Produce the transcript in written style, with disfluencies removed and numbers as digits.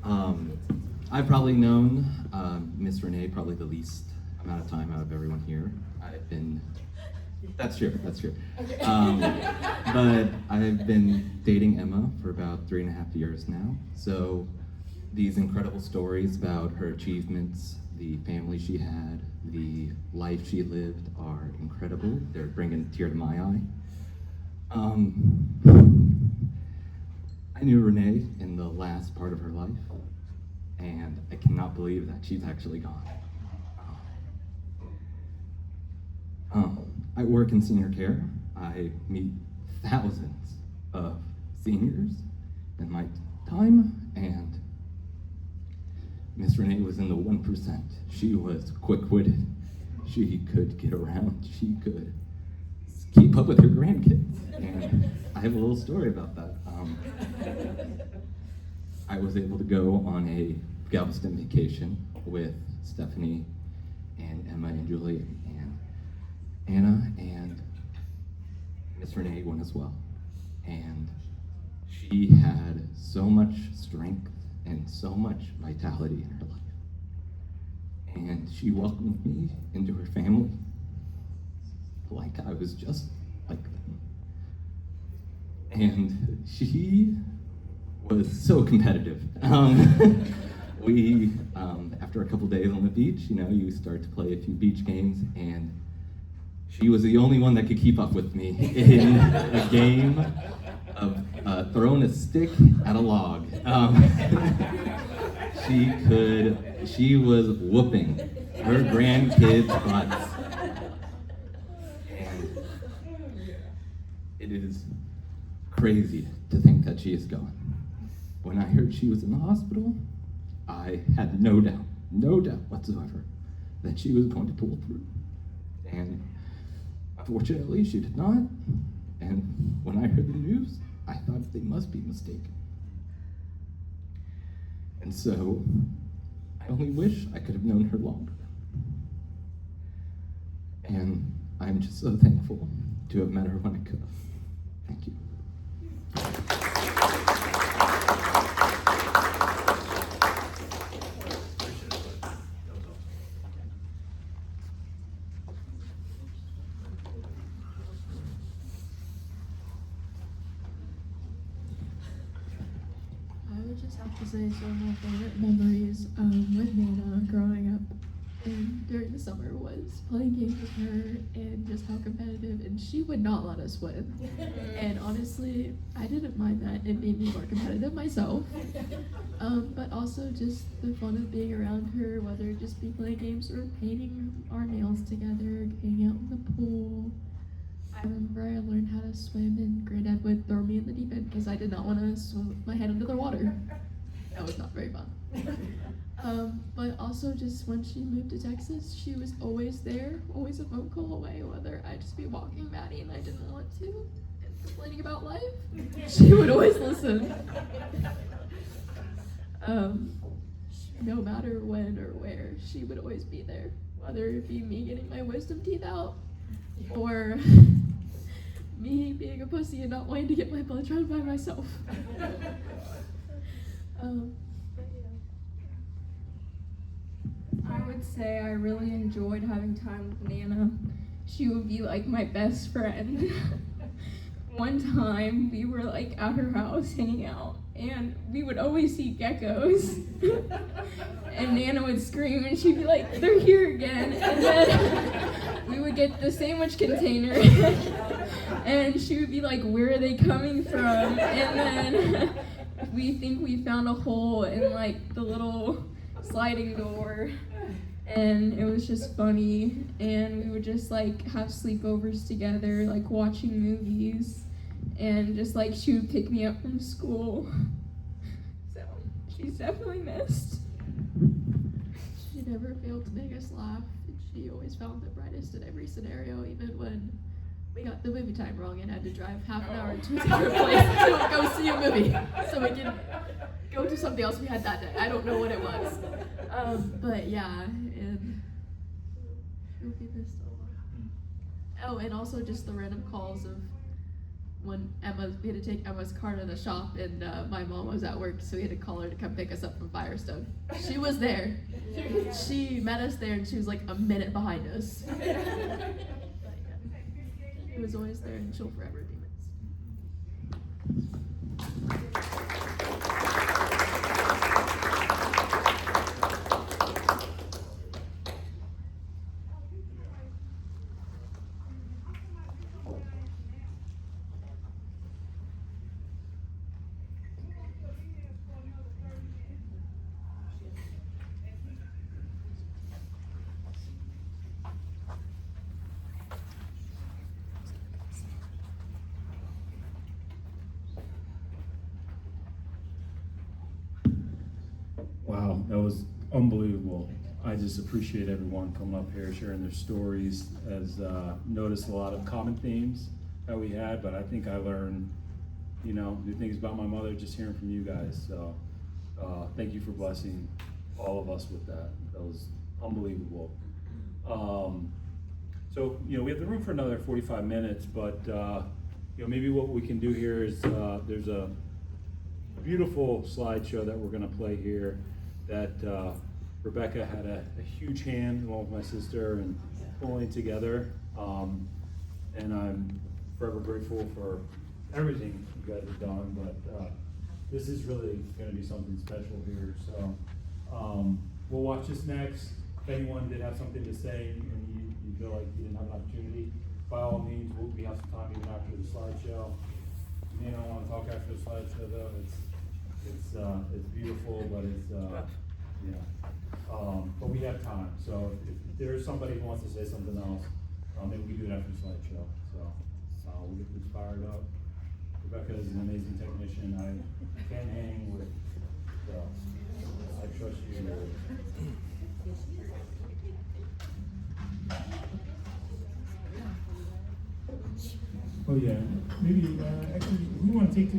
I've probably known Miss Renee probably the least amount of time out of everyone here. That's true. But I've been dating Emma for about 3.5 years now. So these incredible stories about her achievements, the family she had, the life she lived are incredible. They're bringing a tear to my eye. I knew Renee in the last part of her life, and I cannot believe that she's actually gone. I work in senior care. I meet thousands of seniors in my time, and Miss Renee was in the 1%. She was quick-witted. She could get around. She could keep up with her grandkids. And I have a little story about that. I was able to go on a Galveston vacation with Stephanie and Emma and Julie and Anna, and Miss Renee went as well. And she had so much strength and so much vitality in her life. And she welcomed me into her family like I was just like them. And she was so competitive. We, after a couple days on the beach, you start to play a few beach games, and she was the only one that could keep up with me in a game of throwing a stick at a log. She was whooping her grandkids' butts. And it is crazy to think that she is gone. When I heard she was in the hospital, I had no doubt whatsoever that she was going to pull through. And unfortunately, she did not. And when I heard the news, I thought they must be mistaken. And so, I only wish I could have known her longer. And I'm just so thankful to have met her when I could have. Thank you. I would just have to say some of my favorite memories with Nana growing up and during the summer was playing games with her and just how competitive, and she would not let us win. And honestly, I didn't mind that. It made me more competitive myself. But also just the fun of being around her, whether it just be playing games or painting our nails together, hanging out in the pool. I remember I learned how to swim, and Granddad would throw me in the deep end because I did not want to swim with my head under the water. That was not very fun. But also just when she moved to Texas, she was always there, always a phone call away, whether I'd just be walking Maddie and I didn't want to, and complaining about life. She would always listen. No matter when or where, she would always be there, whether it be me getting my wisdom teeth out, or me being a pussy and not wanting to get my blood drawn by myself. I would say I really enjoyed having time with Nana. She would be like my best friend. One time we were like at her house hanging out, and we would always see geckos. And Nana would scream and she'd be like, "They're here again." And then we would get the sandwich container and she would be like, "Where are they coming from?" And then we think we found a hole in like the little sliding door, and it was just funny. And we would just like have sleepovers together, like watching movies, and just like she would pick me up from school. So she's definitely missed. She never failed to make us laugh, and she always found the brightest in every scenario, even when we got the movie time wrong and had to drive half an hour to a different place to go see a movie, so we could go to something else we had that day. I don't know what it was. But yeah, and she'll be missed a lot. Oh, and also just the random calls of when we had to take Emma's car to the shop, and my mom was at work, so we had to call her to come pick us up from Firestone. She was there. She met us there, and she was like a minute behind us. She was always there, and she'll forever be missed. Wow, that was unbelievable. I just appreciate everyone coming up here, sharing their stories. As noticed a lot of common themes that we had, but I think I learned, new things about my mother just hearing from you guys. So thank you for blessing all of us with that. That was unbelievable. So we have the room for another 45 minutes, but maybe what we can do here is there's a beautiful slideshow that we're going to play here that Rebecca had a huge hand along with my sister and pulling together, and I'm forever grateful for everything you guys have done, but this is really going to be something special here. So we'll watch this next. If anyone did have something to say and you feel like you didn't have an opportunity, by all means, we have some time even after the slideshow. You may not want to talk after the slideshow though. It's beautiful, but but we have time. So if there's somebody who wants to say something else, maybe we can do it after the slideshow. So we'll get this fired up. Rebecca is an amazing technician. I can't hang with. I trust you. Oh yeah, maybe actually we want to take.